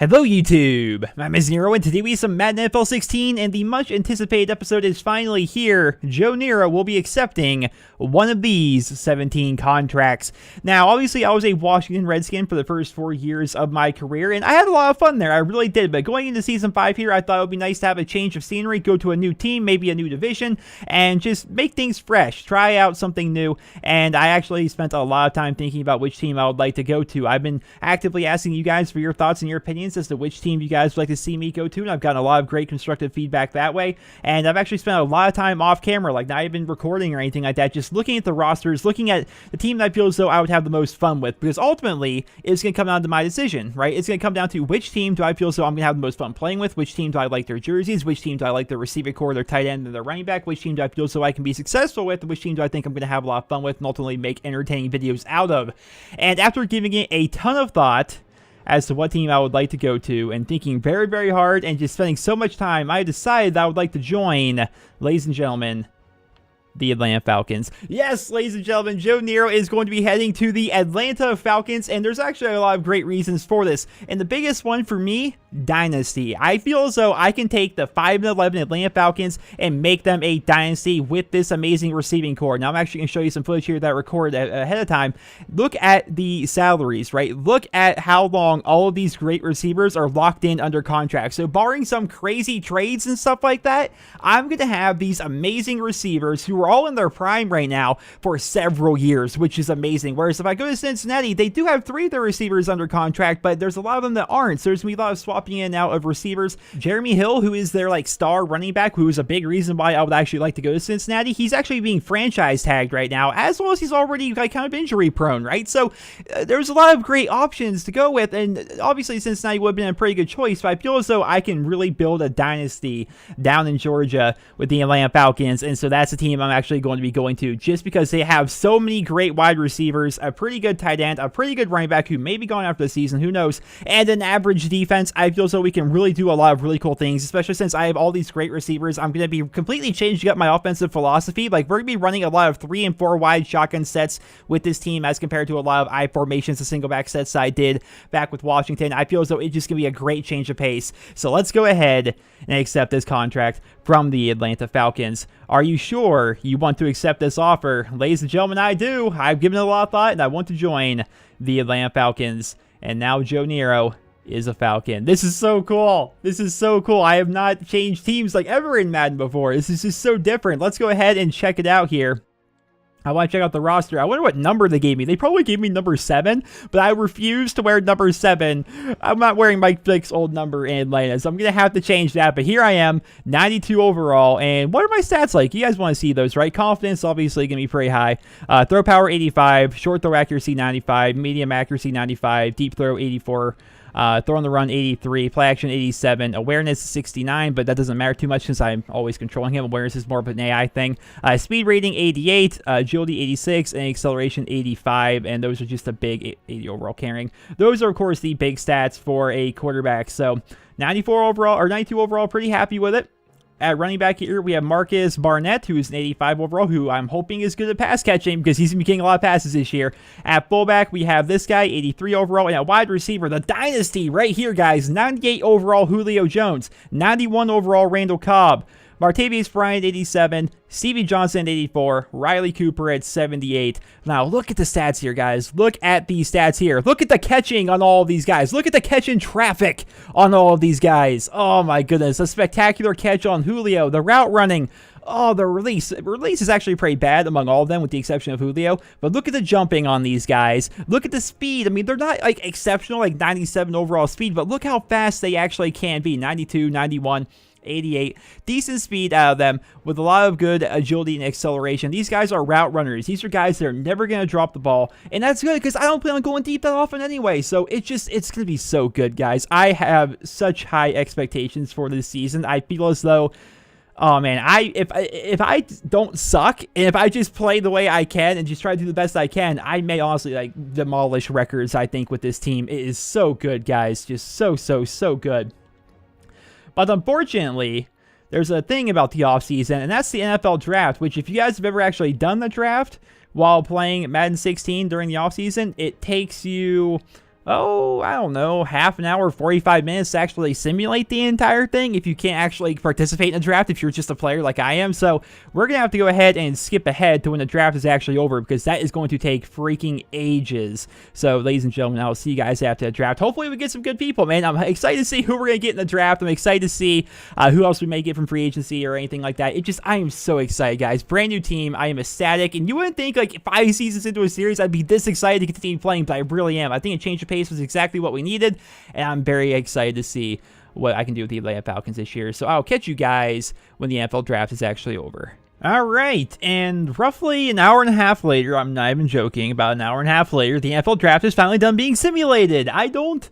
Hello YouTube, I'm Joe Nero and today we have some Madden NFL 16 and the much anticipated episode is finally here. Joe Nero will be accepting one of these 17 contracts. Now obviously I was a Washington Redskin for the first 4 years of my career and I had a lot of fun there, I really did, but going into season 5 here I thought it would be nice to have a change of scenery, go to a new team, maybe a new division, and just make things fresh, try out something new. And I actually spent a lot of time thinking about which team I would like to go to. I've been actively asking you guys for your thoughts and your opinions as to which team you guys would like to see me go to, and I've gotten a lot of great constructive feedback that way. And I've actually spent a lot of time off camera, like not even recording or anything like that, just looking at the rosters, looking at the team that I feel as though I would have the most fun with, because ultimately it's going to come down to my decision, right? It's going to come down to which team do I feel as though I'm going to have the most fun playing with, which team do I like their jerseys, which team do I like their receiver core, their tight end, and their running back, which team do I feel as though I can be successful with, and which team do I think I'm going to have a lot of fun with and ultimately make entertaining videos out of. And after giving it a ton of thought as to what team I would like to go to and thinking very, very hard and just spending so much time, I decided that I would like to join, ladies and gentlemen, the Atlanta Falcons. Yes, ladies and gentlemen, Joe Nero is going to be heading to the Atlanta Falcons, and there's actually a lot of great reasons for this. And the biggest one for me, dynasty. I feel as though I can take the 5-11 Atlanta Falcons and make them a dynasty with this amazing receiving core. Now, I'm actually going to show you some footage here that I recorded ahead of time. Look at the salaries, right? Look at how long all of these great receivers are locked in under contract. So, barring some crazy trades and stuff like that, I'm going to have these amazing receivers who are all in their prime right now for several years, which is amazing. Whereas if I go to Cincinnati, they do have 3 of their receivers under contract, but there's a lot of them that aren't. So there's going to be a lot of swapping in and out of receivers. Jeremy Hill, who is their star running back, who is a big reason why I would actually like to go to Cincinnati, he's actually being franchise tagged right now, as well as he's already kind of injury prone, right? So there's a lot of great options to go with, and obviously Cincinnati would have been a pretty good choice, but I feel as though I can really build a dynasty down in Georgia with the Atlanta Falcons, and so that's the team I'm actually going to be going to, just because they have so many great wide receivers, a pretty good tight end, a pretty good running back who may be going after the season, who knows, and an average defense. I feel as though we can really do a lot of really cool things, especially since I have all these great receivers. I'm going to be completely changing up my offensive philosophy. We're going to be running a lot of 3 and 4 wide shotgun sets with this team as compared to a lot of I formations, the single back sets I did back with Washington. I feel as though it's just going to be a great change of pace. So let's go ahead and accept this contract from the Atlanta Falcons. Are you sure you want to accept this offer? Ladies and gentlemen, I do. I've given it a lot of thought and I want to join the Atlanta Falcons. And now Joe Nero is a Falcon. This is so cool. This is so cool. I have not changed teams ever in Madden before. This is just so different. Let's go ahead and check it out here. I want to check out the roster. I wonder what number they gave me. They probably gave me number 7, but I refuse to wear number 7. I'm not wearing Mike Vick's old number in Atlanta, so I'm going to have to change that. But here I am, 92 overall. And what are my stats like? You guys want to see those, right? Confidence, obviously, going to be pretty high. Throw power, 85. Short throw accuracy, 95. Medium accuracy, 95. Deep throw, 84. Throw on the run, 83. Play action, 87. Awareness, 69, but that doesn't matter too much since I'm always controlling him. Awareness is more of an AI thing. Speed rating, 88. Agility, 86. And acceleration, 85. And those are just a big 80 overall carrying. Those are, of course, the big stats for a quarterback. So 94 overall, or 92 overall, pretty happy with it. At running back here, we have Marcus Barnett, who is an 85 overall, who I'm hoping is good at pass catching because he's going to be getting a lot of passes this year. At fullback, we have this guy, 83 overall. And at wide receiver, the dynasty right here, guys, 98 overall Julio Jones, 91 overall Randall Cobb, Martavius Bryant, 87, Stevie Johnson, 84, Riley Cooper at 78. Now, look at the stats here, guys. Look at these stats here. Look at the catching on all of these guys. Look at the catch in traffic on all of these guys. Oh, my goodness. A spectacular catch on Julio. The route running. Oh, the release. Release is actually pretty bad among all of them with the exception of Julio. But look at the jumping on these guys. Look at the speed. I mean, they're not exceptional, 97 overall speed, but look how fast they actually can be. 92, 91. 88. Decent speed out of them with a lot of good agility and acceleration. These guys are route runners. These are guys that are never going to drop the ball. And that's good because I don't plan on going deep that often anyway. So it's going to be so good, guys. I have such high expectations for this season. I feel as though, oh man, if I don't suck and if I just play the way I can and just try to do the best I can, I may honestly demolish records, I think, with this team. It is so good, guys. Just so good. But unfortunately, there's a thing about the offseason, and that's the NFL draft, which if you guys have ever actually done the draft while playing Madden 16 during the offseason, it takes you oh, I don't know, half an hour, 45 minutes to actually simulate the entire thing if you can't actually participate in a draft if you're just a player like I am. So we're going to have to go ahead and skip ahead to when the draft is actually over, because that is going to take freaking ages. So ladies and gentlemen, I'll see you guys after the draft. Hopefully we get some good people, man. I'm excited to see who we're going to get in the draft. I'm excited to see who else we may get from free agency or anything like that. I am so excited, guys. Brand new team. I am ecstatic. And you wouldn't think like 5 seasons into a series I'd be this excited to continue playing, but I really am. I think a change of pace was exactly what we needed, and I'm very excited to see what I can do with the Atlanta Falcons this year. So I'll catch you guys when the NFL draft is actually over. All right, and roughly an hour and a half later, I'm not even joking, about an hour and a half later, the NFL draft is finally done being simulated. I don't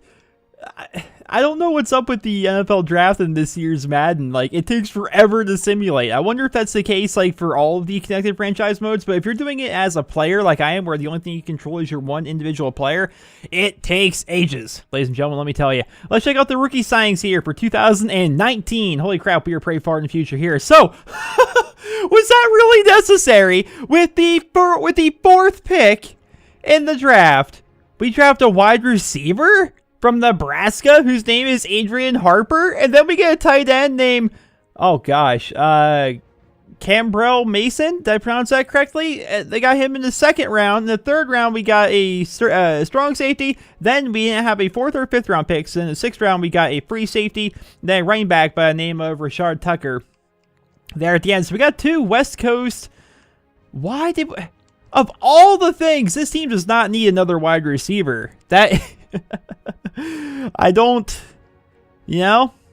know what's up with the NFL draft in this year's Madden. Like, it takes forever to simulate. I wonder if that's the case, like, for all of the connected franchise modes. But if you're doing it as a player like I am, where the only thing you control is your one individual player, it takes ages. Ladies and gentlemen, let me tell you. Let's check out the rookie signings here for 2019. Holy crap, we are pretty far in the future here. So, was that really necessary with the 4th pick in the draft? We draft a wide receiver from Nebraska, whose name is Adrian Harper, and then we get a tight end named, oh gosh, Cambrell Mason. Did I pronounce that correctly? They got him in the 2nd round. In the 3rd round, we got a strong safety. Then we didn't have a 4th or 5th round picks. In the 6th round, we got a free safety. Then a running back by the name of Rashard Tucker there at the end. So we got 2 West Coast. Of all the things, this team does not need another wide receiver. That I don't,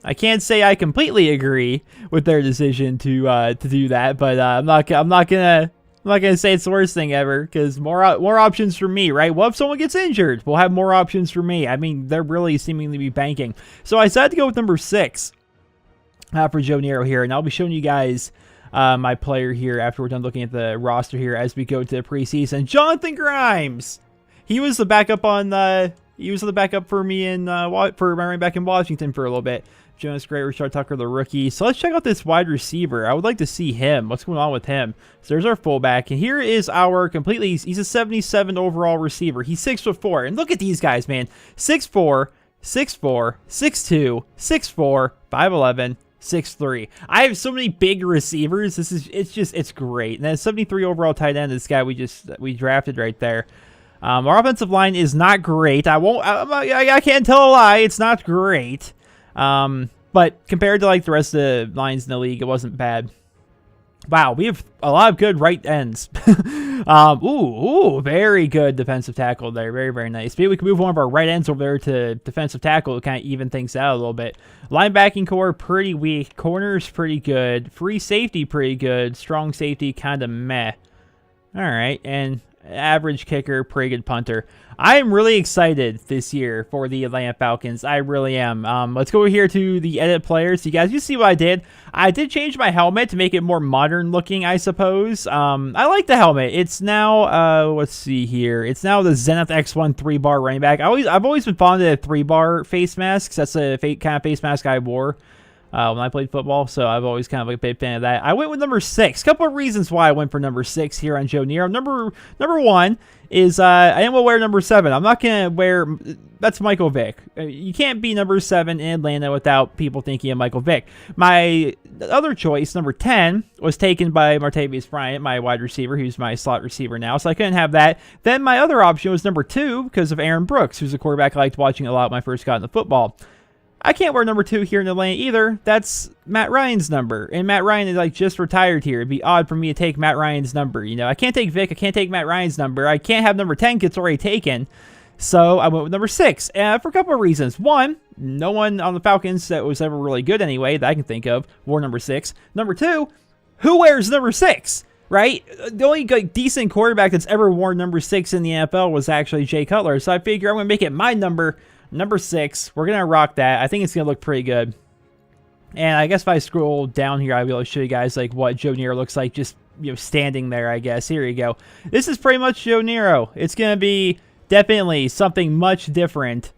I can't say I completely agree with their decision to do that, but I'm not gonna say it's the worst thing ever, because more options for me, right? What if someone gets injured? We'll have more options for me. I mean, they're really seemingly be banking. So I decided to go with number 6 for Joe Nero here, and I'll be showing you guys my player here after we're done looking at the roster here as we go to the preseason. Jonathan Grimes. He was the backup on. He was the backup for me in for my running back in Washington for a little bit. Jonas Gray, Rashard Tucker, the rookie. So let's check out this wide receiver. I would like to see him. What's going on with him? So there's our fullback, and here is our completely. He's a 77 overall receiver. He's 6'4", and look at these guys, man. 6'4", 6'4", 6'2", 6'4", 5'11". 6'3". I have so many big receivers. It's great. And then 73 overall tight end. This guy we drafted right there. Our offensive line is not great. I can't tell a lie. It's not great. But compared to like the rest of the lines in the league, it wasn't bad. Wow, we have a lot of good right ends. Very good defensive tackle there. Very, very nice. Maybe we can move one of our right ends over there to defensive tackle to kind of even things out a little bit. Linebacking core, pretty weak. Corners, pretty good. Free safety, pretty good. Strong safety, kind of meh. All right, and average kicker, pretty good punter. I am really excited this year for the Atlanta Falcons. I really am. Let's go over here to the edit players. You guys, you see what I did? I did change my helmet to make it more modern looking, I suppose. I like the helmet. It's now, let's see here. It's now the Zenith X1 3-bar running back. I've always been fond of the 3-bar face masks. That's a kind of face mask I wore when I played football, so I've always kind of like a big fan of that. I went with number 6. Couple of reasons why I went for number 6 here on Joe Nero. Number 1 is I am going to wear number 7. I'm not going to wear, that's Michael Vick. You can't be number 7 in Atlanta without people thinking of Michael Vick. My other choice, number 10, was taken by Martavius Bryant, my wide receiver, who's my slot receiver now, so I couldn't have that. Then my other option was number 2 because of Aaron Brooks, who's a quarterback I liked watching a lot when I first got into football. I can't wear number 2 here in Atlanta either. That's Matt Ryan's number. And Matt Ryan is like just retired here. It'd be odd for me to take Matt Ryan's number. I can't take Vic. I can't take Matt Ryan's number. I can't have number 10 gets already taken. So I went with number 6 for a couple of reasons. One, no one on the Falcons that was ever really good anyway that I can think of wore number 6. Number 2, who wears number 6? Right? The only decent quarterback that's ever worn number 6 in the NFL was actually Jay Cutler. So I figure I'm going to make it my number 6. We're going to rock that. I think it's going to look pretty good. And I guess if I scroll down here, I'll be able to show you guys like what Joe Nero looks like just, standing there, I guess. Here you go. This is pretty much Joe Nero. It's going to be definitely something much different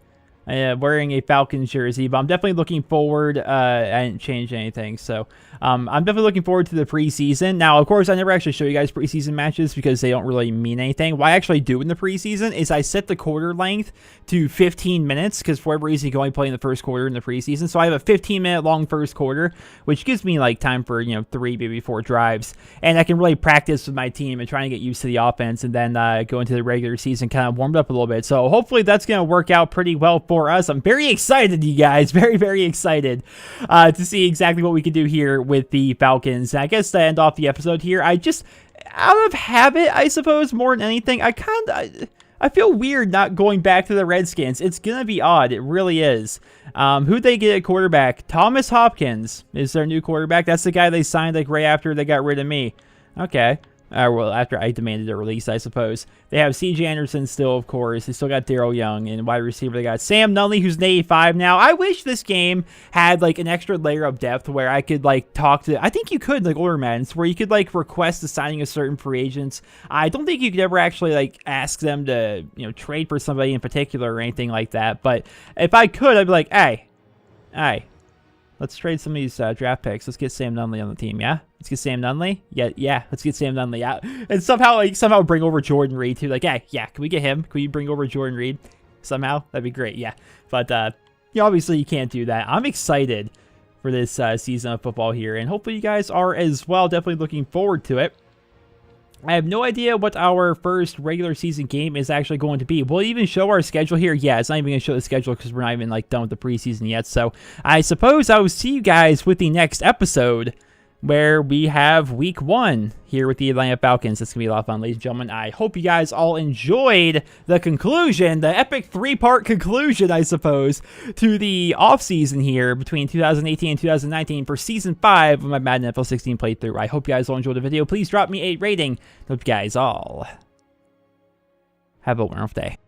wearing a Falcons jersey, but I'm definitely looking forward. I didn't change anything, so I'm definitely looking forward to the preseason. Now, of course, I never actually show you guys preseason matches because they don't really mean anything. What I actually do in the preseason is I set the quarter length to 15 minutes because for whatever reason you can only play in the first quarter in the preseason. So I have a 15-minute long first quarter, which gives me like time for 3, maybe 4 drives, and I can really practice with my team and try and get used to the offense, and then go into the regular season kind of warmed up a little bit. So hopefully that's going to work out pretty well for us. I'm very excited, you guys. Very, very excited to see exactly what we can do here with the Falcons. And I guess to end off the episode here, I just, out of habit, I suppose, more than anything, I feel weird not going back to the Redskins. It's going to be odd. It really is. Who'd they get at quarterback? Thomas Hopkins is their new quarterback. That's the guy they signed like right after they got rid of me. Okay. Well, after I demanded a release, I suppose. They have C.J. Anderson still, of course. They still got Daryl Young. And wide receiver, they got Sam Nunley, who's an 85 now. I wish this game had, like, an extra layer of depth where I could, like, talk to... I think you could, like, older Maddens, where you could, like, request the signing of certain free agents. I don't think you could ever actually, like, ask them to, trade for somebody in particular or anything like that. But if I could, I'd be like, hey, let's trade some of these draft picks. Let's get Sam Nunley on the team, yeah? Let's get Sam Nunley? Yeah, let's get Sam Nunley out. And somehow bring over Jordan Reed, too. Like, hey, yeah, can we get him? Can we bring over Jordan Reed somehow? That'd be great, yeah. But, obviously you can't do that. I'm excited for this season of football here, and hopefully you guys are as well. Definitely looking forward to it. I have no idea what our first regular season game is actually going to be. Will it even show our schedule here? Yeah, it's not even going to show the schedule because we're not even like done with the preseason yet. So I suppose I will see you guys with the next episode where we have week 1 here with the Atlanta Falcons. It's going to be a lot of fun, ladies and gentlemen. I hope you guys all enjoyed the conclusion, the epic 3-part conclusion, I suppose, to the offseason here between 2018 and 2019 for Season 5 of my Madden NFL 16 playthrough. I hope you guys all enjoyed the video. Please drop me a rating. Hope you guys all have a wonderful day.